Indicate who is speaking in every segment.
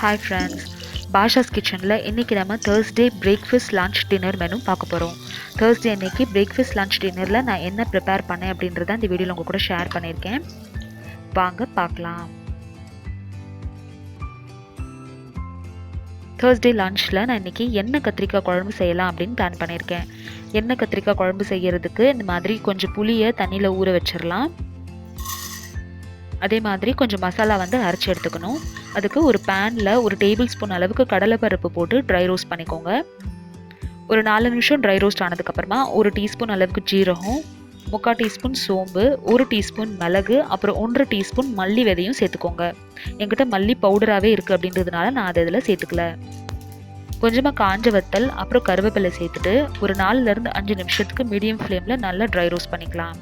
Speaker 1: Hi friends, Basha's கிச்சனில் இன்றைக்கி நம்ம Thursday breakfast lunch dinner menu பார்க்க போகிறோம். Thursday அன்னைக்கு பிரேக்ஃபாஸ்ட் லன்ச் டின்னரில் நான் என்ன ப்ரிப்பேர் பண்ணேன் அப்படின்றத இந்த வீடியோவில் உங்கள் கூட ஷேர் பண்ணியிருக்கேன். வாங்க பார்க்கலாம். Thursday லன்ச்சில் நான் இன்றைக்கி எண்ணெய் கத்திரிக்காய் குழம்பு செய்யலாம் அப்படின்னு பிளான் பண்ணியிருக்கேன். எண்ணெய் கத்திரிக்காய் குழம்பு செய்கிறதுக்கு இந்த மாதிரி கொஞ்சம் புளியை தண்ணியில் ஊற வச்சிடலாம். அதே மாதிரி கொஞ்சம் மசாலா அரைச்சி எடுத்துக்கணும். அதுக்கு ஒரு பேனில் ஒரு டேபிள் ஸ்பூன் அளவுக்கு கடலைப்பருப்பு போட்டு ட்ரை ரோஸ்ட் பண்ணிக்கோங்க. ஒரு 4 நிமிஷம் ட்ரை ரோஸ்ட் ஆனதுக்கப்புறமா 1 டீஸ்பூன் அளவுக்கு ஜீரகம், 3/4 டீஸ்பூன் சோம்பு, 1 டீஸ்பூன் மிளகு, அப்புறம் 1/2 டீஸ்பூன் மல்லி விதையும் சேர்த்துக்கோங்க. என்கிட்ட மல்லி பவுடராகவே இருக்குது அப்படின்றதுனால நான் அதை இதில் சேர்த்துக்கல. கொஞ்சமாக காஞ்ச வத்தல் அப்புறம் கருவேப்பிலை சேர்த்துட்டு ஒரு 4லேருந்து 5 நிமிஷத்துக்கு மீடியம் ஃப்ளேமில் நல்லா ட்ரை ரோஸ்ட் பண்ணிக்கலாம்.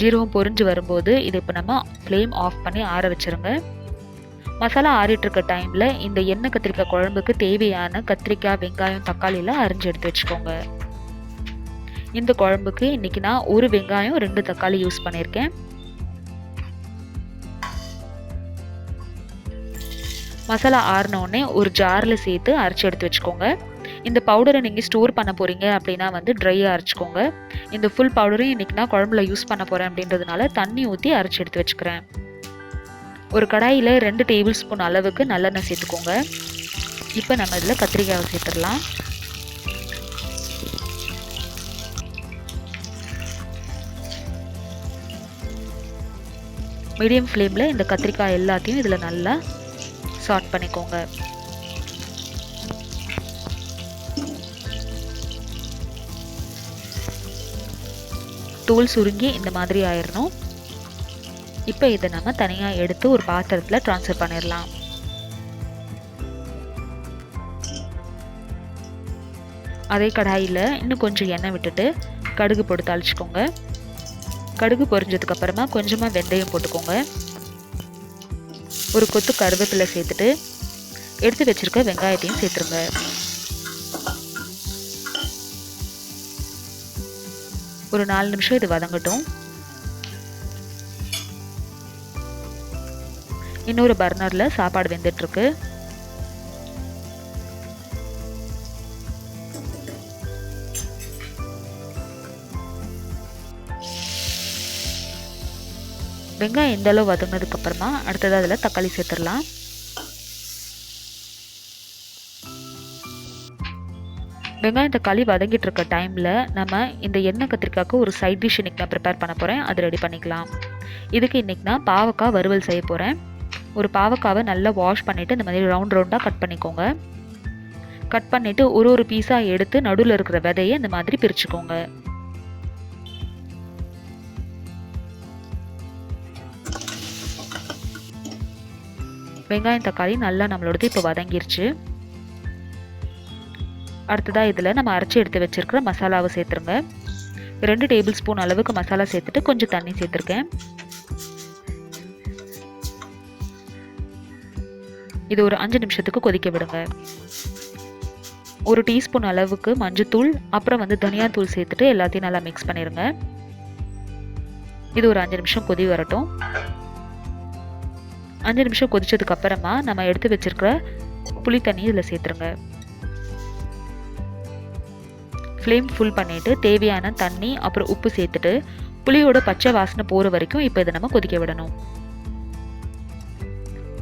Speaker 1: ஜீரகம் பொரிஞ்சு வரும்போது இது இப்போ நம்ம ஃப்ளேம் ஆஃப் பண்ணி ஆற வச்சுருங்க. மசாலா ஆறிட்டு இருக்க டைமில் இந்த எண்ணெய் கத்திரிக்காய் குழம்புக்கு தேவையான கத்திரிக்காய், வெங்காயம், தக்காளியெல்லாம் அரிஞ்சு எடுத்து வச்சுக்கோங்க. இந்த குழம்புக்கு இன்றைக்கி நான் 1 வெங்காயம் 2 தக்காளி யூஸ் பண்ணியிருக்கேன். மசாலா ஆறினோடனே ஒரு ஜாரில் சேர்த்து அரைச்சி எடுத்து வச்சுக்கோங்க. இந்த பவுடரை நீங்கள் ஸ்டோர் பண்ண போகிறீங்க அப்படின்னா ட்ரையாக அரைச்சிக்கோங்க. இந்த ஃபுல் பவுடரையும் இன்றைக்கி நான் குழம்புல யூஸ் பண்ண போகிறேன் அப்படின்றதுனால தண்ணி ஊற்றி அரைச்சி எடுத்து வச்சுக்கிறேன். ஒரு கடாயில் 2 டேபிள் ஸ்பூன் அளவுக்கு நல்லெண்ணெய் சேர்த்துக்கோங்க. இப்போ நம்ம இதில் கத்திரிக்காயை சேர்த்துடலாம். மீடியம் ஃப்ளேமில் இந்த கத்திரிக்காய் எல்லாத்தையும் இதில் நல்லா சாட் பண்ணிக்கோங்க. தோல் சுருங்கி இந்த மாதிரி ஆயிடணும். இப்போ இதை நம்ம தனியாக எடுத்து ஒரு பாத்திரத்தில் ட்ரான்ஸ்ஃபர் பண்ணிடலாம். அதே கடாயில் இன்னும் கொஞ்சம் எண்ணெய் விட்டுட்டு கடுகு போட்டு தாளிச்சுக்கோங்க. கடுகு பொரிஞ்சதுக்கப்புறமா கொஞ்சமாக வெந்தயம் போட்டுக்கோங்க. ஒரு கொத்து கருவேப்பிலை சேர்த்துட்டு எடுத்து வச்சுருக்க வெங்காயத்தையும் சேர்த்துருங்க. ஒரு 4 நிமிஷம் இது வதங்கட்டும். இன்னொரு பர்னரில் சாப்பாடு வெந்துட்டுருக்கு. வெங்காயம் இந்த அளவு வதங்கினதுக்கப்புறமா அடுத்தது அதில் தக்காளி சேர்த்துடலாம். வெங்காயம் தக்காளி வதங்கிட்டு இருக்க டைமில் நம்ம இந்த எண்ணெய் கத்திரிக்காய்க்கு ஒரு சைட் டிஷ் இன்றைக்கி நான் ப்ரிப்பேர் பண்ண போகிறேன். அது ரெடி பண்ணிக்கலாம். இதுக்கு இன்றைக்கி நான் பாவக்காய் வறுவல் செய்ய போகிறேன். ஒரு பாவக்காவை நல்லா வாஷ் பண்ணிவிட்டு இந்த மாதிரி ரவுண்டாக கட் பண்ணிக்கோங்க. கட் பண்ணிவிட்டு ஒரு பீஸாக எடுத்து நடுவில் இருக்கிற விதையை இந்த மாதிரி பிரிச்சுக்கோங்க. வெங்காயம் தக்காளி நல்லா நம்மளோடது இப்போ வதங்கிருச்சு. அடுத்ததாக இதில் நம்ம அரைச்சி எடுத்து வச்சுருக்கிற மசாலாவை சேர்த்துருங்க. 2 டேபிள் ஸ்பூன் அளவுக்கு மசாலா சேர்த்துட்டு கொஞ்சம் தண்ணி சேர்த்துருக்கேன். இது ஒரு 5 நிமிஷத்துக்கு கொதிக்க விடுங்க. 1 டீஸ்பூன் அளவுக்கு மஞ்சத்தூள் அப்புறம் தனியாத்தூள் சேர்த்துட்டு எல்லாத்தையும் நல்லா மிக்ஸ் பண்ணிடுங்க. இது ஒரு 5 நிமிஷம் கொதி வரட்டும். 5 நிமிஷம் கொதிச்சதுக்கு அப்புறமா நம்ம எடுத்து வச்சிருக்கிற புளி தண்ணி இதில் சேர்த்துருங்க. ஃப்ளேம் ஃபுல் பண்ணிவிட்டு தேவையான தண்ணி அப்புறம் உப்பு சேர்த்துட்டு புளியோட பச்சை வாசனை போகிற வரைக்கும் இப்போ இதை நம்ம கொதிக்க விடணும்.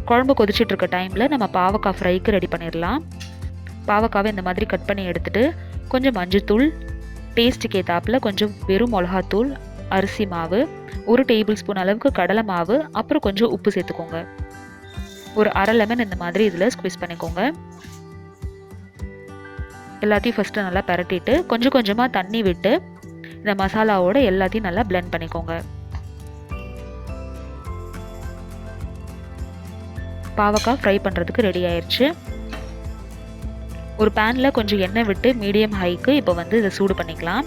Speaker 1: குழம்பு கொதிச்சுட்டு இருக்க டைமில் நம்ம பாவக்காய் ஃப்ரைக்கு ரெடி பண்ணிடலாம். பாவக்காவை இந்த மாதிரி கட் பண்ணி எடுத்துகிட்டு கொஞ்சம் மஞ்சத்தூள், டேஸ்ட்டுக்கு ஏற்றாப்பில் கொஞ்சம் வெறும் மிளகாத்தூள், அரிசி மாவு, 1 டேபிள் ஸ்பூன் அளவுக்கு கடலை மாவு, அப்புறம் கொஞ்சம் உப்பு சேர்த்துக்கோங்க. ஒரு அரை லெமன் இந்த மாதிரி இதில் ஸ்குவீஸ் பண்ணிக்கோங்க. எல்லாத்தையும் ஃபஸ்ட்டு நல்லா பரட்டிட்டு கொஞ்சம் கொஞ்சமாக தண்ணி விட்டு இந்த மசாலாவோட எல்லாத்தையும் நல்லா பிளெண்ட் பண்ணிக்கோங்க. பாவக்காய் ஃப்ரை பண்ணுறதுக்கு ரெடி ஆயிடுச்சு. ஒரு பேனில் கொஞ்சம் எண்ணெய் விட்டு மீடியம் ஹைக்கு இப்போ இதை சூடு பண்ணிக்கலாம்.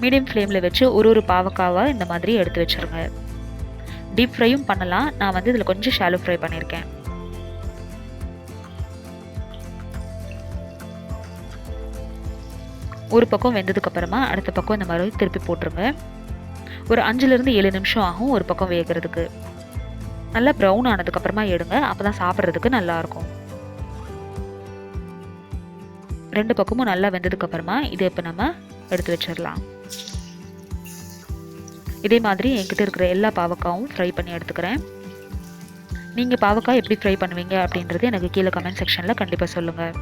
Speaker 1: மீடியம் ஃப்ளேமில் வச்சு ஒரு பாவக்காவாக இந்த மாதிரி எடுத்து வச்சுருங்க. டீப் ஃப்ரையும் பண்ணலாம். நான் இதில் கொஞ்சம் ஷாலோ ஃப்ரை பண்ணியிருக்கேன். ஒரு பக்கம் வெந்ததுக்கப்புறமா அடுத்த பக்கம் இந்த மாதிரி திருப்பி போட்டுருங்க. ஒரு 5லேருந்து 7 நிமிஷம் ஆகும் ஒரு பக்கம் வேகிறதுக்கு. நல்லா ப்ரௌன் ஆனதுக்கப்புறமா எடுங்க. அப்போ தான் சாப்பிட்றதுக்கு நல்லாயிருக்கும். 2 பக்கமும் நல்லா வெந்ததுக்கப்புறமா இதை இப்போ நம்ம எடுத்து வச்சிடலாம். இதே மாதிரி என்கிட்ட இருக்கிற எல்லா பாவக்காயும் ஃப்ரை பண்ணி எடுத்துக்கிறேன். நீங்கள் பாவக்காய் எப்படி ஃப்ரை பண்ணுவீங்க அப்படின்றது எனக்கு கீழே கமெண்ட் செக்ஷனில் கண்டிப்பாக சொல்லுங்கள்.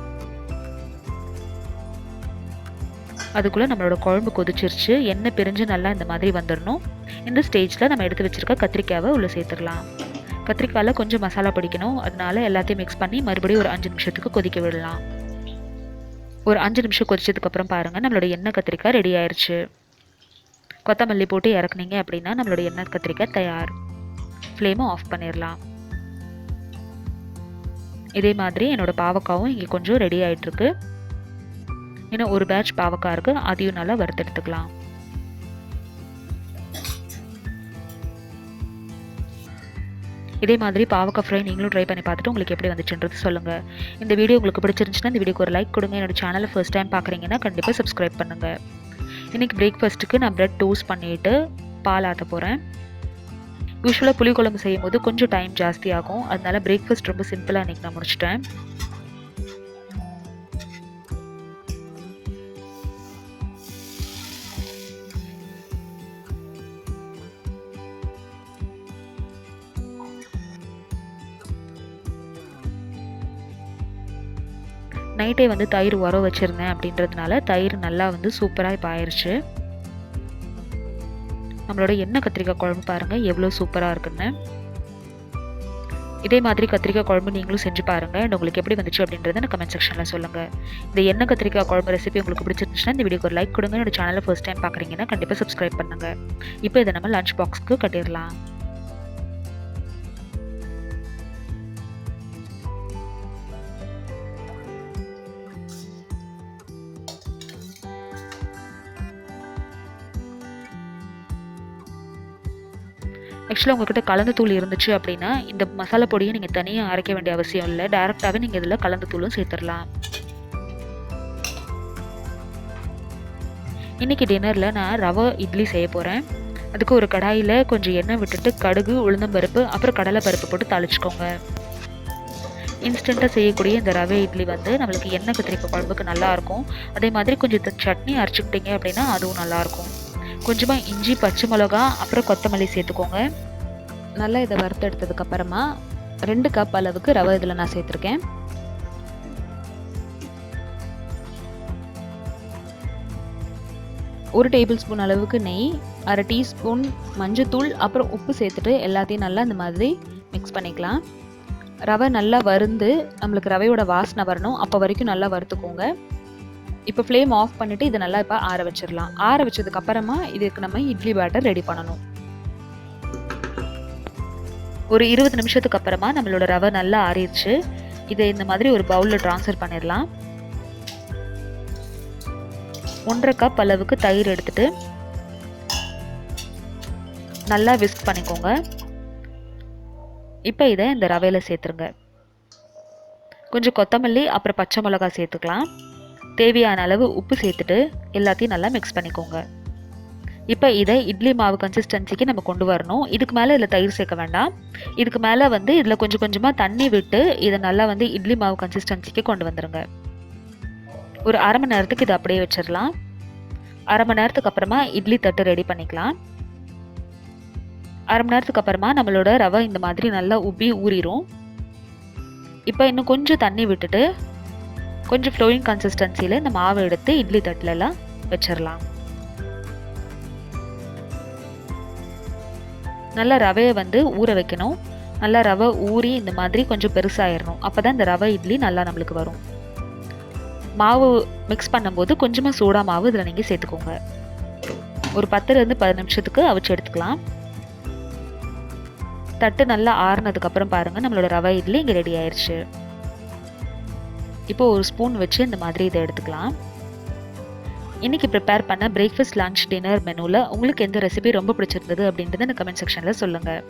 Speaker 1: அதுக்குள்ளே நம்மளோட குழம்பு கொதிச்சிருச்சு. எண்ணெய் பிரிஞ்சு நல்லா இந்த மாதிரி வந்துடணும். இந்த ஸ்டேஜில் நம்ம எடுத்து வச்சுருக்க கத்திரிக்காயை உள்ளே சேர்த்துடலாம். கத்திரிக்காயில் கொஞ்சம் மசாலா பிடிக்கணும். அதனால எல்லாத்தையும் மிக்ஸ் பண்ணி மறுபடியும் ஒரு 5 நிமிஷத்துக்கு கொதிக்க விடலாம். ஒரு 5 நிமிஷம் கொதிச்சதுக்கப்புறம் பாருங்கள், நம்மளோட எண்ணெய் கத்திரிக்காய் ரெடி ஆயிடுச்சு. கொத்தமல்லி போட்டு இறக்குனீங்க அப்படின்னா நம்மளோட எண்ணெய் கத்திரிக்காய் தயார். ஃப்ளேமை ஆஃப் பண்ணிடலாம். இதே மாதிரி என்னோட பாவக்காவும் இங்கே கொஞ்சம் ரெடி ஆகிட்டுருக்கு. இன்னும் ஒரு பேட்ச் பாவக்காய் இருக்குது, அதையும் நல்லா வறுத்தெடுத்துக்கலாம். இதே மாதிரி பாவக்காய் ஃப்ரை நீங்களும் ட்ரை பண்ணி பார்த்துட்டு உங்களுக்கு எப்படி வந்துச்சுன்றது சொல்லுங்கள். இந்த வீடியோ உங்களுக்கு பிடிச்சிருந்துச்சுன்னா இந்த வீடியோக்கு ஒரு லைக் கொடுங்க. என்னோட சேனலை ஃபர்ஸ்ட் டைம் பார்க்குறீங்கன்னா கண்டிப்பாக சப்ஸ்கிரைப் பண்ணுங்கள். இன்றைக்கி பிரேக்ஃபாஸ்ட்டுக்கு நான் ப்ரெட் டோஸ்ட் பண்ணிவிட்டு பால் ஆற்ற போகிறேன். யூஸ்வலாக புளிக்குழம்பு செய்யும் போது கொஞ்சம் டைம் ஜாஸ்தி ஆகும். அதனால பிரேக்ஃபாஸ்ட் ரொம்ப சிம்பிளாக இன்றைக்கி நான் முடிச்சிட்டேன். நைட்டே வந்து தயிர் உர வச்சுருந்தேன் அப்படின்றதுனால தயிர் நல்லா வந்து சூப்பராக இப்போ ஆயிடுச்சு. நம்மளோட எண்ணெய் கத்திரிக்காய் குழம்பு பாருங்கள் எவ்வளோ சூப்பராக இருக்குன்னு. இதே மாதிரி கத்திரிக்காய் குழம்பு நீங்களும் செஞ்சு பாருங்கள். அண்ட் உங்களுக்கு எப்படி வந்துச்சு அப்படின்றத எனக்கு கமெண்ட் செக்ஷனில் சொல்லுங்கள். இந்த எண்ணெய் கத்திரிக்காய் குழம்பு ரெசிபி உங்களுக்கு பிடிச்சிருந்துச்சுன்னா இந்த வீடியோக்கு ஒரு லைக் கொடுங்க. என்னோட சேனலை ஃபர்ஸ்ட் டைம் பார்க்குறீங்கன்னா கண்டிப்பாக சப்ஸ்கிரைப் பண்ணுங்கள். இப்போ இதை நம்ம லஞ்ச் பாக்ஸ்க்கு கட்டிடலாம். ஆக்சுவலாக உங்கள்கிட்ட கலந்து தூள் இருந்துச்சு அப்படின்னா இந்த மசாலா பொடியை நீங்கள் தனியாக அரைக்க வேண்டிய அவசியம் இல்லை. டேரெக்டாகவே நீங்கள் இதில் கலந்து தூளும் சேர்த்துடலாம். இன்றைக்கி டின்னரில் நான் ரவை இட்லி செய்ய போகிறேன். அதுக்கு ஒரு கடாயில் கொஞ்சம் எண்ணெய் விட்டுட்டு கடுகு, உளுந்தம்பருப்பு, அப்புறம் கடலை பருப்பு போட்டு தாளிச்சுக்கோங்க. இன்ஸ்டண்ட்டாக செய்யக்கூடிய இந்த ரவை இட்லி வந்து நம்மளுக்கு எண்ணெய் கத்திரிக்காய் குழம்புக்கு நல்லாயிருக்கும். அதே மாதிரி கொஞ்சம் சட்னி அரைச்சிக்கிட்டிங்க அப்படின்னா அதுவும் நல்லாயிருக்கும். கொஞ்சமாக இஞ்சி, பச்சை மிளகா, அப்புறம் கொத்தமல்லி சேர்த்துக்கோங்க. நல்லா இதை வறுத்தெடுத்ததுக்கப்புறமா 2 கப் அளவுக்கு ரவை இதில் நான் சேர்த்துருக்கேன். ஒரு டேபிள் ஸ்பூன் அளவுக்கு நெய், 1/2 டீஸ்பூன் மஞ்சத்தூள், அப்புறம் உப்பு சேர்த்துட்டு எல்லாத்தையும் நல்லா இந்த மாதிரி மிக்ஸ் பண்ணிக்கலாம். ரவை நல்லா வறுந்து நம்மளுக்கு ரவையோட வாசனை வரணும். அப்போ வரைக்கும் நல்லா வறுத்துக்கோங்க. இப்போ ஃப்ளேம் ஆஃப் பண்ணிவிட்டு இதை நல்லா இப்போ ஆற வச்சிடலாம். ஆற வச்சதுக்கப்புறமா இதுக்கு நம்ம இட்லி பேட்டர் ரெடி பண்ணணும். ஒரு 20 நிமிஷத்துக்கு அப்புறமா நம்மளோட ரவை நல்லா ஆறிடுச்சு. இதை இந்த மாதிரி ஒரு பவுலில் ட்ரான்ஸ்ஃபர் பண்ணிடலாம். 1/2 கப் அளவுக்கு தயிர் எடுத்துட்டு நல்லா விஸ்க் பண்ணிக்கோங்க. இப்போ இதை இந்த ரவையில் சேர்த்துருங்க. கொஞ்சம் கொத்தமல்லி, அப்புறம் பச்சை மிளகாய் சேர்த்துக்கலாம். தேவையான அளவு உப்பு சேர்த்துட்டு எல்லாத்தையும் நல்லா மிக்ஸ் பண்ணிக்கோங்க. இப்போ இதை இட்லி மாவு கன்சிஸ்டன்சிக்கு நம்ம கொண்டு வரணும். இதுக்கு மேலே இதில் தயிர் சேர்க்க வேண்டாம். இதுக்கு மேலே வந்து இதில் கொஞ்சம் கொஞ்சமாக தண்ணி விட்டு இதை நல்லா வந்து இட்லி மாவு கன்சிஸ்டன்சிக்கு கொண்டு வந்துடுங்க. ஒரு 1/2 மணி நேரத்துக்கு இதை அப்படியே வச்சிடலாம். 1/2 மணி நேரத்துக்கு அப்புறமா இட்லி தட்டு ரெடி பண்ணிக்கலாம். 1/2 மணி நேரத்துக்கு அப்புறமா நம்மளோட ரவை இந்த மாதிரி நல்லா உப்பி ஊறிடும். இப்போ இன்னும் கொஞ்சம் தண்ணி விட்டுட்டு கொஞ்சம் ஃப்ளோயிங் கன்சிஸ்டன்சியில் இந்த மாவை எடுத்து இட்லி தட்டிலலாம் வச்சிடலாம். நல்லா ரவையை வந்து ஊற வைக்கணும். நல்லா ரவை ஊறி இந்த மாதிரி கொஞ்சம் பெருசாகிடணும். அப்போ தான் இந்த ரவை இட்லி நல்லா நம்மளுக்கு வரும். மாவு மிக்ஸ் பண்ணும்போது கொஞ்சமாக சோடா மாவு இதில் நீங்கள் சேர்த்துக்கோங்க. ஒரு 10லேருந்து 15 நிமிஷத்துக்கு அவிச்சு எடுத்துக்கலாம். தட்டு நல்லா ஆறுனதுக்கப்புறம் பாருங்கள், நம்மளோட ரவை இட்லி இங்கே ரெடி ஆயிடுச்சு. இப்போ ஒரு ஸ்பூன் வச்சு இந்த மாதிரி இதை எடுத்துக்கலாம். இன்றைக்கி ப்ரிப்பேர் பண்ண பிரேக்ஃபாஸ்ட், லஞ்ச், டின்னர் மெனுவில் உங்களுக்கு எந்த ரெசிபி ரொம்ப பிடிச்சிருந்தது அப்படின்றத எனக்கு கமெண்ட் செக்ஷனில் சொல்லுங்கள்.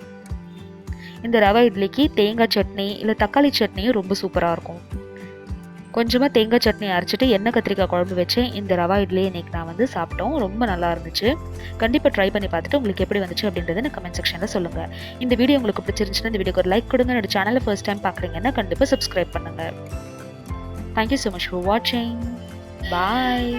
Speaker 1: இந்த ரவை இட்லிக்கு தேங்காய் சட்னி இல்லை தக்காளி சட்னியும் ரொம்ப சூப்பராக இருக்கும். கொஞ்சமாக தேங்காய் சட்னி அரைச்சிட்டு எண்ணெய் கத்திரிக்காய் குழம்பு வச்சு இந்த ரவா இட்லி இன்னைக்கு நான் வந்து சாப்பிட்டோம். ரொம்ப நல்லா இருந்துச்சு. கண்டிப்பாக ட்ரை பண்ணி பார்த்துட்டு உங்களுக்கு எப்படி வந்துச்சு அப்படின்றத எனக்கு கமெண்ட் செக்ஷனில் சொல்லுங்கள். இந்த வீடியோ உங்களுக்கு பிடிச்சிருந்துச்சுன்னா இந்த வீடியோக்கு ஒரு லைக் கொடுங்க. என்னோட சேனலை ஃபர்ஸ்ட் டைம் பார்க்குறீங்கன்னா கண்டிப்பாக சப்ஸ்கிரைப் பண்ணுங்கள். தேங்க்யூ ஸோ மச் ஃபார் வாட்சிங். பாய்.